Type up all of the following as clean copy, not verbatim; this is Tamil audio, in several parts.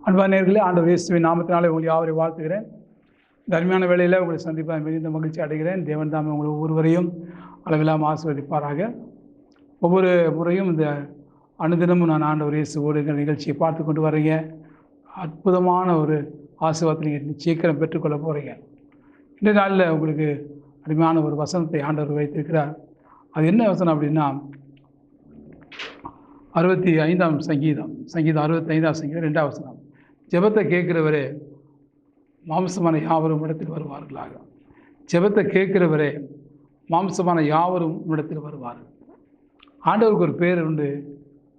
அன்பானவர்களே, ஆண்டவர் இயேசுவின் நாமத்தினாலே உங்களை யாவரையும் வாழ்த்துகிறேன். இந்த அருமையான வேளையில் உங்களை சந்திப்பாக மிகுந்த மகிழ்ச்சி அடைகிறேன். தேவன் தாமே உங்களை ஒவ்வொருவரையும் அளவில்லாமல் ஆசீர்வதிப்பாராக. ஒவ்வொரு முறையும் இந்த அனுதினமும் நான் ஆண்டவர் இயேசுவோடு எங்கள் நிகழ்ச்சியை பார்த்து கொண்டு வரீங்க. அற்புதமான ஒரு ஆசீர்வாதத்தை நீங்கள் சீக்கிரம் பெற்றுக்கொள்ள போகிறீங்க. இந்த நாளில் உங்களுக்கு அருமையான ஒரு வசனத்தை ஆண்டவர் வைத்திருக்கிறார். அது என்ன வசனம் அப்படின்னா, 65ஆம் சங்கீதம் 65ஆம் சங்கீதம் 2ஆம் வசனம். ஜெபத்தை கேட்கிறவரே மாம்சமான யாவரும் இடத்தில் வருவார்களாக. ஜெபத்தை கேட்கிறவரே மாம்சமான யாவரும் இடத்தில் வருவார்கள். ஆண்டவருக்கு ஒரு பேர் உண்டு,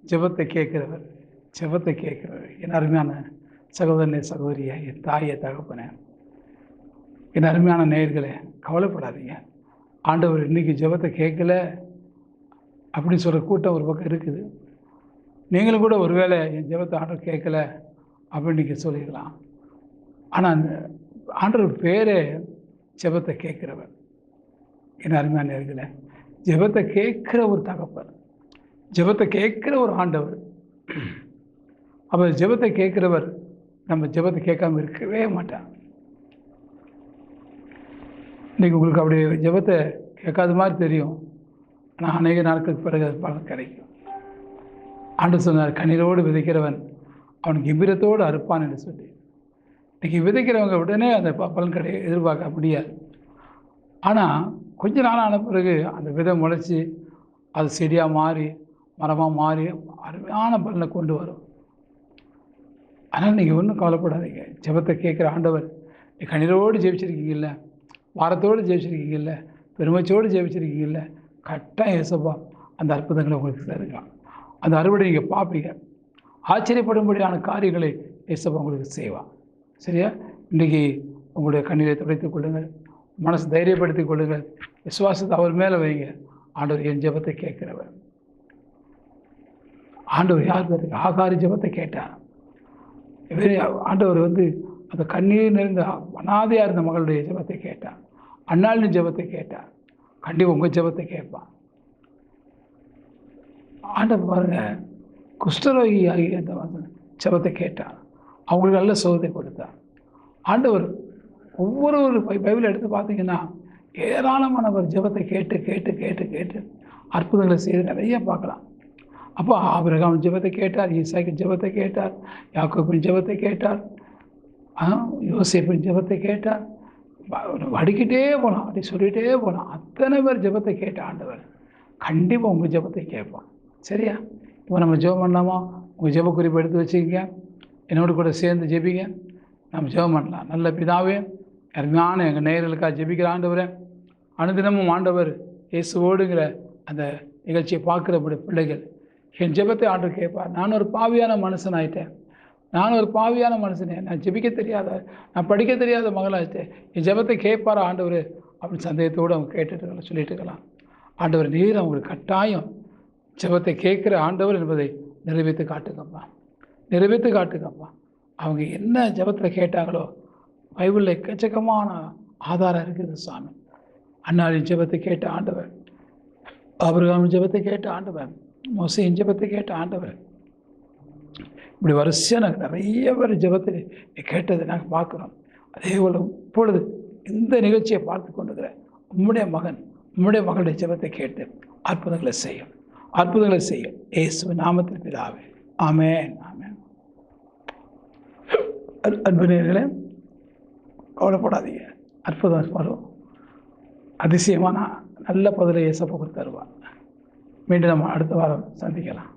ஜெபத்தை கேட்கிறவர். ஜெபத்தை கேட்கிறவர். என் அருமையான சகோதரனே, சகோதரியை, என் தாயை, தகப்பனே, என் அருமையான நேயர்களே, கவலைப்படாதீங்க. ஆண்டவர் இன்றைக்கி ஜெபத்தை கேட்கல அப்படின்னு சொல்கிற கூட்டம் ஒரு பக்கம் இருக்குது. நீங்களும் கூட ஒருவேளை என் ஜெபத்தை ஆண்டவர் கேட்கல அப்படின்னு நீங்கள் சொல்லிக்கலாம். ஆனால் அந்த ஆண்டவர் பேரே ஜெபத்தை கேட்குறவர். என் அருமையான நேயர்களே, ஜெபத்தை கேட்குற ஒரு தகப்பன், ஜெபத்தை கேட்குற ஒரு ஆண்டவர். அப்போ ஜெபத்தை கேட்குறவர் நம்ம ஜெபத்தை கேட்காம இருக்கவே மாட்டான். இன்றைக்கி உங்களுக்கு அப்படி ஜெபத்தை கேட்காத மாதிரி தெரியும், ஆனால் அநேக நாட்களுக்கு பிறகு அது பலன் கிடைக்கும். ஆண்டு சொன்னார், கண்ணீரோடு விதைக்கிறவன் அவன் கம்பீரத்தோடு அறுப்பான் என்று சொல்லி. இன்றைக்கி விதைக்கிறவங்க உடனே அந்த பலன் எதிர்பார்க்க முடியாது. ஆனால் கொஞ்ச நாள் ஆன பிறகு அந்த விதை முளைச்சி அது செடியாக மாறி மரமாக மாறி அருமையான பலனை கொண்டு வரும். அதனால் நீங்கள் ஒன்றும் கவலைப்படாதீங்க. ஜெபத்தை கேட்குற ஆண்டவர், நீ கண்ணீரோடு ஜெபிச்சிருக்கீங்கல்ல, வாரத்தோடு ஜெபிச்சிருக்கீங்கல்ல, பெருமைச்சோடு ஜெபிச்சிருக்கீங்கல்ல, கட்டாயம் ஏசப்பா அந்த அற்புதங்களை உங்களுக்கு தருங்க. அந்த அறுவடை நீங்கள் பார்ப்பீங்க. ஆச்சரியப்படும்படியான காரியங்களை ஏசப்பா உங்களுக்கு செய்வான். சரியா? இன்றைக்கி உங்களுடைய கண்ணீரை துடைத்துக் கொள்ளுங்கள், மனசு தைரியப்படுத்திக் கொள்ளுங்கள், விசுவாசத்தை அவர் மேலே வைங்க. ஆண்டவர் என் ஜெபத்தை கேட்கிறவர். ஆண்டவர் யார்? ஆகாரி ஜெபத்தை கேட்டார். ஆண்டவர் அந்த கண்ணீர் நிறைந்த அனாதையாக இருந்த மகளுடைய ஜெபத்தை கேட்டார். அன்னாளின் ஜெபத்தை கேட்டார். கண்டிப்பாக உங்கள் ஜெபத்தை கேட்பான். ஆண்டவர் பாருங்க, குஷ்டரோகி ஆகிய அந்த ஜெபத்தை கேட்டார். அவங்களுக்கு நல்ல சுகத்தை கொடுத்தார். ஆண்டவர் ஒவ்வொரு பைபிள் எடுத்து பார்த்தீங்கன்னா ஏராளமானவர் ஜெபத்தை கேட்டு கேட்டு கேட்டு கேட்டு அற்புதங்களை செய்து நிறைய பார்க்கலாம். அப்போ ஆபிரகாம் ஜெபத்தை கேட்டார், ஈசாக்கு ஜெபத்தை கேட்டார், யாக்கோபின் ஜெபத்தை கேட்டார், யோசேப்பின் ஜெபத்தை கேட்டார். அடிக்கிட்டே போகலாம், அப்படி சொல்லிகிட்டே போகலாம். அத்தனை பேர் ஜெபத்தை கேட்ட ஆண்டவர் கண்டிப்பாக உங்கள் ஜெபத்தை கேட்பான். சரியா? இப்போ நம்ம ஜெபம் பண்ணலாமா? உங்கள் ஜெப குறிப்பு எடுத்து வச்சுக்கோங்க, என்னோடு கூட சேர்ந்து ஜெபிங்க. நம்ம ஜெபம் பண்ணலாம். நல்ல பிதாவே, அருமையான எங்கள் நேயர்களுக்காக ஜெபிக்கிற ஆண்டவரே, அனுதினமும் ஆண்டவர் இயேசுவோடுங்கிற அந்த நிகழ்ச்சியை பார்க்குற பிள்ளைகள் என் ஜெபத்தை ஆண்டவர் கேட்பார். நான் ஒரு பாவியான மனுஷன் ஆகிட்டேன், நான் ஒரு பாவியான மனுஷனே, நான் ஜெபிக்க தெரியாத, நான் படிக்க தெரியாத மகளாகிட்டேன், என் ஜெபத்தை கேட்பார் ஆண்டவர் அப்படின்னு சந்தேகத்தோடு அவங்க கேட்டுட்டு சொல்லிட்டு இருக்கலாம். ஆண்டவர் நீர் அவங்களுக்கு கட்டாயம் ஜெபத்தை கேட்குற ஆண்டவர் என்பதை நிறைவேற்றி காட்டுங்கப்பா, நிறைவேற்றி காட்டுங்கப்பா. அவங்க என்ன ஜெபத்தில் கேட்டாங்களோ பைபிளில் எக்கச்சக்கமான ஆதாரம் இருக்குது சாமி. அன்னாரின் ஜெபத்தை கேட்ட ஆண்டவர், ஆபிரகாமின் ஜெபத்தை கேட்ட ஆண்டவர், மோசேயின் ஜெபத்தை கேட்ட ஆண்டவர், இப்படி வரிசையாக நாங்கள் நிறைய பேர் ஜெபத்தை கேட்டதை நாங்கள் பார்க்குறோம். அதே போல் இப்பொழுது இந்த நிகழ்ச்சியை பார்த்து கொண்டுக்கிற உம்முடைய மகன், உம்முடைய மகளுடைய ஜெபத்தை கேட்டு அற்புதங்களை செய்யும், அற்புதங்களை செய்யும். இயேசுவின் நாமத்தில் பிதாவே, ஆமென், ஆமென். அன்பு நேயர்களே, கவலைப்படாதீங்க. அற்புதம் வரும். அதிசயமான நல்ல பதிலை இயேசப்பா தருவார். மீண்டும் நம்ம அடுத்த வாரம் சந்திக்கலாம்.